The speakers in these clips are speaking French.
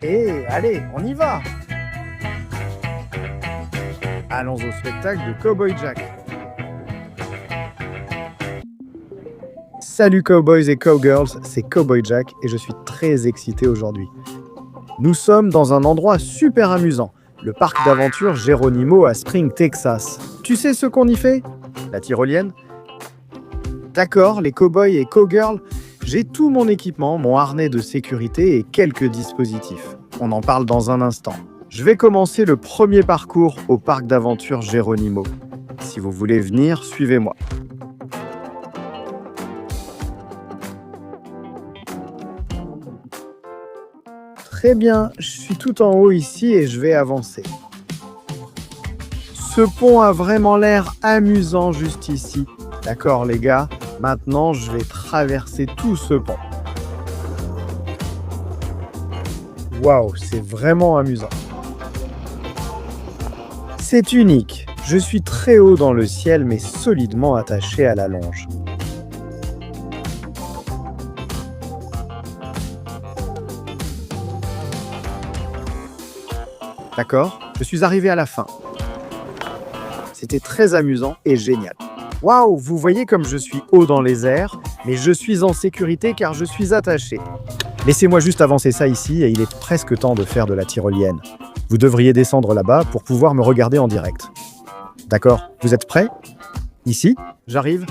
Allez, on y va! Allons au spectacle de Cowboy Jack. Salut cowboys et cowgirls, c'est Cowboy Jack et je suis très excité aujourd'hui. Nous sommes dans un endroit super amusant, le parc d'aventure Geronimo à Spring, Texas. Tu sais ce qu'on y fait? La tyrolienne? D'accord, les cowboys et cowgirls, j'ai tout mon équipement, mon harnais de sécurité et quelques dispositifs. On en parle dans un instant. Je vais commencer le premier parcours au parc d'aventure Geronimo. Si vous voulez venir, suivez-moi. Très bien, je suis tout en haut ici et je vais avancer. Ce pont a vraiment l'air amusant juste ici. D'accord les gars, maintenant je vais traverser tout ce pont. Waouh, c'est vraiment amusant. C'est unique. Je suis très haut dans le ciel mais solidement attaché à la longe. D'accord, je suis arrivé à la fin. C'était très amusant et génial. Waouh, vous voyez comme je suis haut dans les airs, mais je suis en sécurité car je suis attaché. Laissez-moi juste avancer ça ici et il est presque temps de faire de la tyrolienne. Vous devriez descendre là-bas pour pouvoir me regarder en direct. D'accord, vous êtes prêts? Ici, j'arrive.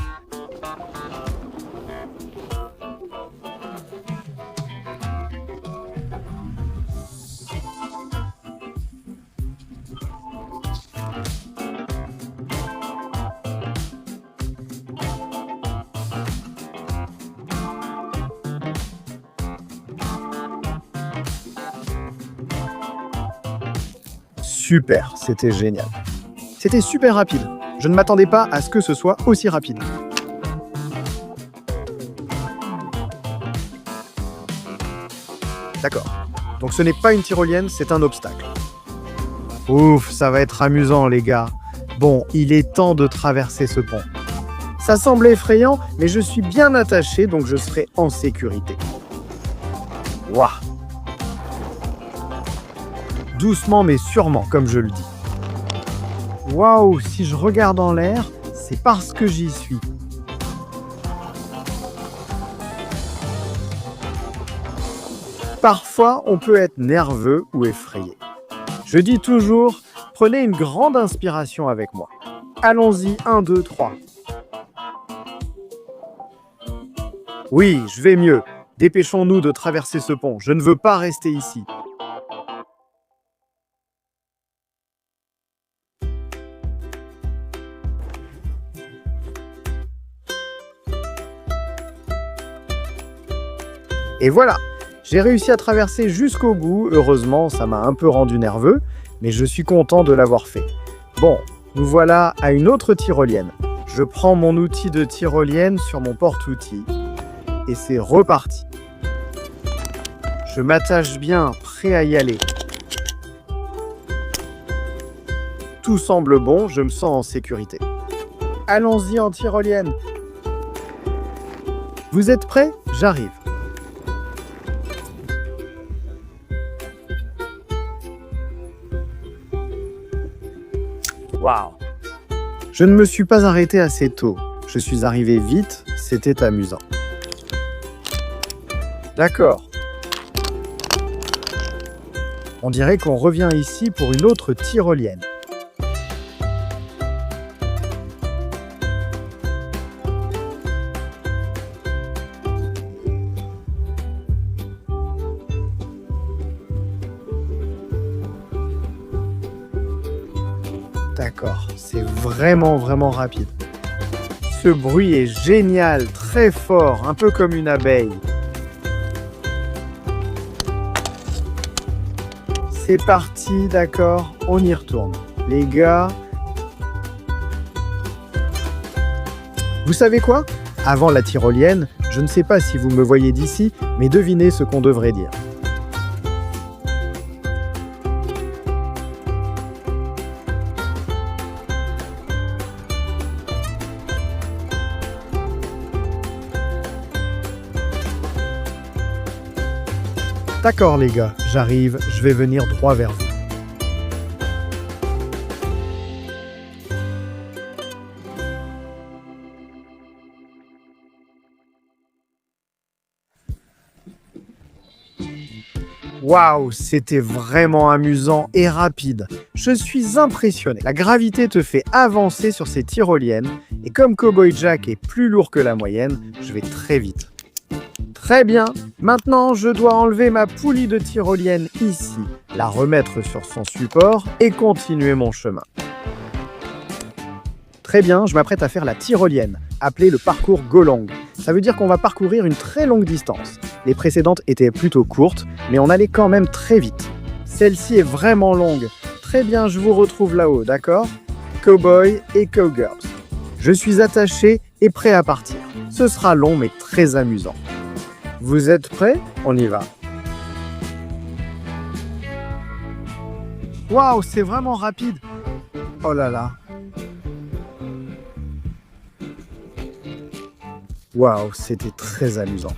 Super, c'était génial. C'était super rapide. Je ne m'attendais pas à ce que ce soit aussi rapide. D'accord. Donc ce n'est pas une tyrolienne, c'est un obstacle. Ouf, ça va être amusant les gars. Bon, il est temps de traverser ce pont. Ça semble effrayant, mais je suis bien attaché, donc je serai en sécurité. Waouh! Doucement mais sûrement, comme je le dis. Waouh, si je regarde en l'air, c'est parce que j'y suis. Parfois, on peut être nerveux ou effrayé. Je dis toujours, prenez une grande inspiration avec moi. Allons-y, 1, 2, 3. Oui, je vais mieux. Dépêchons-nous de traverser ce pont. Je ne veux pas rester ici. Et voilà, j'ai réussi à traverser jusqu'au bout. Heureusement, ça m'a un peu rendu nerveux, mais je suis content de l'avoir fait. Bon, nous voilà à une autre tyrolienne. Je prends mon outil de tyrolienne sur mon porte-outils et c'est reparti. Je m'attache bien, prêt à y aller. Tout semble bon, je me sens en sécurité. Allons-y en tyrolienne. Vous êtes prêts? J'arrive. Waouh! Je ne me suis pas arrêté assez tôt. Je suis arrivé vite, c'était amusant. D'accord. On dirait qu'on revient ici pour une autre tyrolienne. D'accord, c'est vraiment rapide. Ce bruit est génial, très fort, un peu comme une abeille. C'est parti, d'accord, on y retourne. Les gars, vous savez quoi? Avant la tyrolienne, je ne sais pas si vous me voyez d'ici, mais devinez ce qu'on devrait dire. D'accord les gars, j'arrive, je vais venir droit vers vous. Waouh, c'était vraiment amusant et rapide. Je suis impressionné. La gravité te fait avancer sur ces tyroliennes et comme Cowboy Jack est plus lourd que la moyenne, je vais très vite. Très bien, maintenant je dois enlever ma poulie de tyrolienne ici, la remettre sur son support et continuer mon chemin. Très bien, je m'apprête à faire la tyrolienne, appelée le parcours Golong. Ça veut dire qu'on va parcourir une très longue distance. Les précédentes étaient plutôt courtes, mais on allait quand même très vite. Celle-ci est vraiment longue. Très bien, je vous retrouve là-haut, d'accord? Cowboy et Cowgirls. Je suis attaché et prêt à partir. Ce sera long mais très amusant. Vous êtes prêts? On y va. Waouh, c'est vraiment rapide. Oh là là. Waouh, c'était très amusant.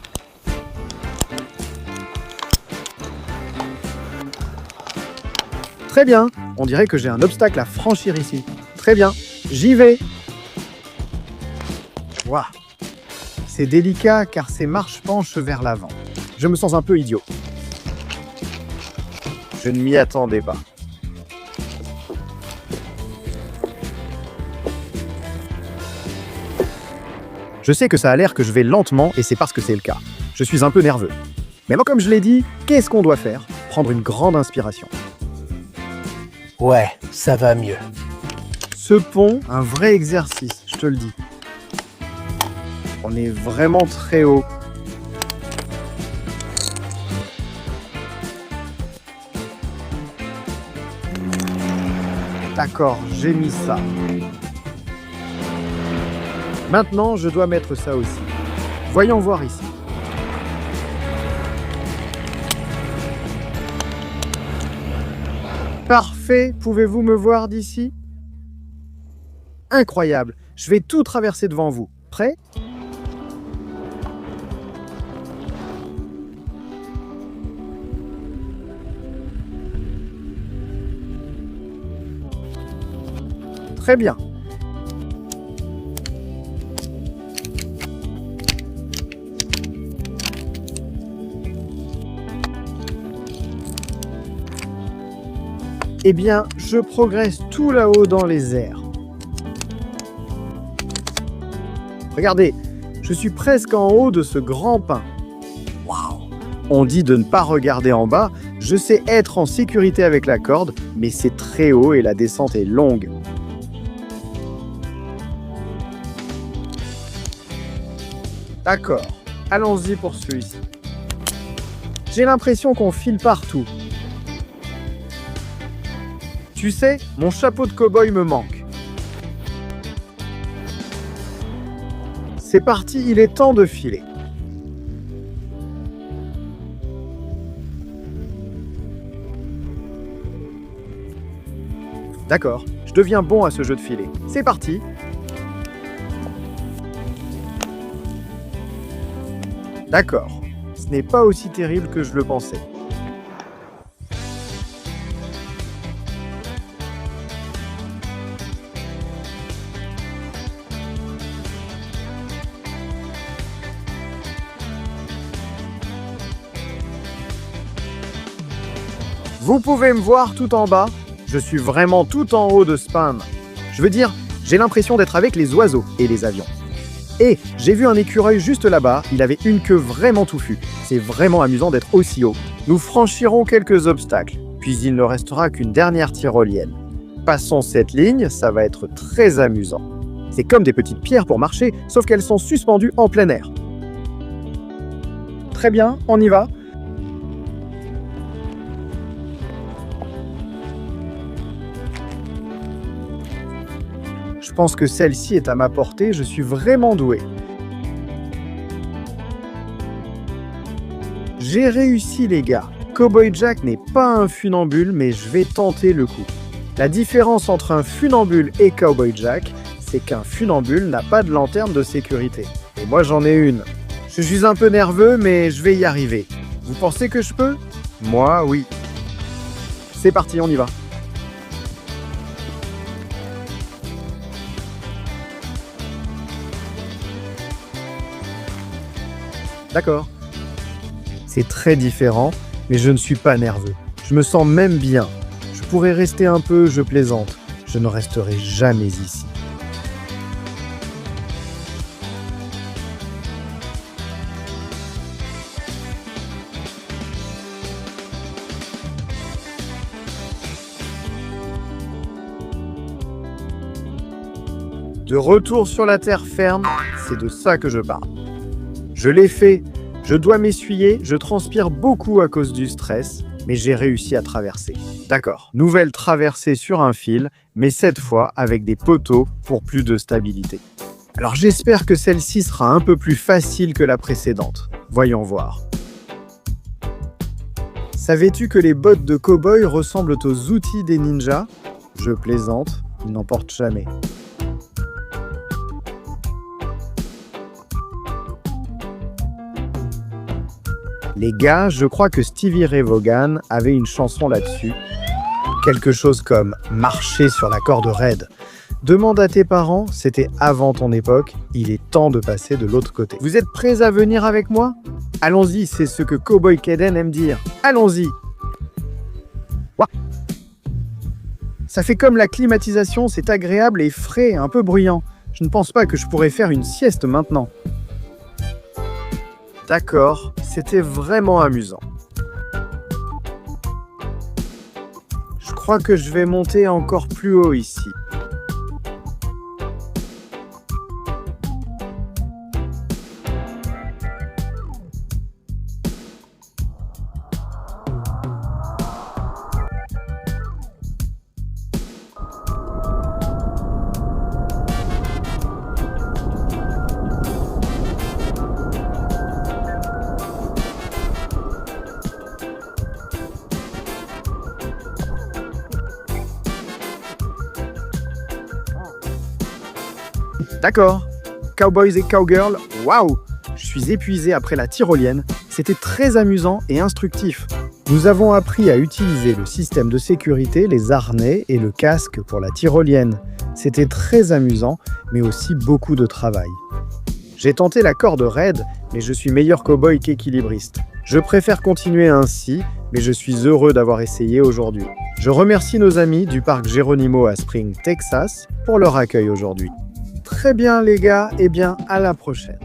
Très bien, on dirait que j'ai un obstacle à franchir ici. Très bien, j'y vais. Waouh, c'est délicat car ces marches penchent vers l'avant. Je me sens un peu idiot. Je ne m'y attendais pas. Je sais que ça a l'air que je vais lentement et c'est parce que c'est le cas. Je suis un peu nerveux. Mais moi, comme je l'ai dit, qu'est-ce qu'on doit faire? Prendre une grande inspiration. Ouais, ça va mieux. Ce pont, un vrai exercice, je te le dis. On est vraiment très haut. D'accord, j'ai mis ça. Maintenant, je dois mettre ça aussi. Voyons voir ici. Parfait, pouvez-vous me voir d'ici? Incroyable, je vais tout traverser devant vous. Prêt? Très bien. Eh bien, je progresse tout là-haut dans les airs. Regardez, je suis presque en haut de ce grand pin. Waouh! On dit de ne pas regarder en bas. Je sais être en sécurité avec la corde, mais c'est très haut et la descente est longue. D'accord, allons-y pour celui-ci. J'ai l'impression qu'on file partout. Tu sais, mon chapeau de cow-boy me manque. C'est parti, il est temps de filer. D'accord, je deviens bon à ce jeu de filet. C'est parti. D'accord, ce n'est pas aussi terrible que je le pensais. Vous pouvez me voir tout en bas. Je suis vraiment tout en haut de Spam. Je veux dire, j'ai l'impression d'être avec les oiseaux et les avions. Et j'ai vu un écureuil juste là-bas, il avait une queue vraiment touffue. C'est vraiment amusant d'être aussi haut. Nous franchirons quelques obstacles, puis il ne restera qu'une dernière tyrolienne. Passons cette ligne, ça va être très amusant. C'est comme des petites pierres pour marcher, sauf qu'elles sont suspendues en plein air. Très bien, on y va. Je pense que celle-ci est à ma portée, je suis vraiment doué. J'ai réussi les gars. Cowboy Jack n'est pas un funambule, mais je vais tenter le coup. La différence entre un funambule et Cowboy Jack, c'est qu'un funambule n'a pas de lanterne de sécurité. Et moi j'en ai une. Je suis un peu nerveux, mais je vais y arriver. Vous pensez que je peux? Moi, oui. C'est parti, on y va. D'accord. C'est très différent, mais je ne suis pas nerveux. Je me sens même bien. Je pourrais rester un peu, je plaisante. Je ne resterai jamais ici. De retour sur la terre ferme, c'est de ça que je parle. Je l'ai fait, je dois m'essuyer, je transpire beaucoup à cause du stress, mais j'ai réussi à traverser. D'accord, nouvelle traversée sur un fil, mais cette fois avec des poteaux pour plus de stabilité. Alors j'espère que celle-ci sera un peu plus facile que la précédente. Voyons voir. Savais-tu que les bottes de cow-boy ressemblent aux outils des ninjas? Je plaisante, ils n'en portent jamais. Les gars, je crois que Stevie Ray Vaughan avait une chanson là-dessus. Quelque chose comme « marcher sur la corde raide ». Demande à tes parents, c'était avant ton époque, il est temps de passer de l'autre côté. Vous êtes prêts à venir avec moi? Allons-y, c'est ce que Cowboy Kaden aime dire. Allons-y. Ouah. Ça fait comme la climatisation, c'est agréable et frais, un peu bruyant. Je ne pense pas que je pourrais faire une sieste maintenant. D'accord, c'était vraiment amusant. Je crois que je vais monter encore plus haut ici. D'accord. Cowboys et cowgirls, waouh! Je suis épuisé après la tyrolienne. C'était très amusant et instructif. Nous avons appris à utiliser le système de sécurité, les harnais et le casque pour la tyrolienne. C'était très amusant, mais aussi beaucoup de travail. J'ai tenté la corde raide, mais je suis meilleur cowboy qu'équilibriste. Je préfère continuer ainsi, mais je suis heureux d'avoir essayé aujourd'hui. Je remercie nos amis du parc Geronimo à Spring, Texas, pour leur accueil aujourd'hui. Très bien les gars, et bien à la prochaine.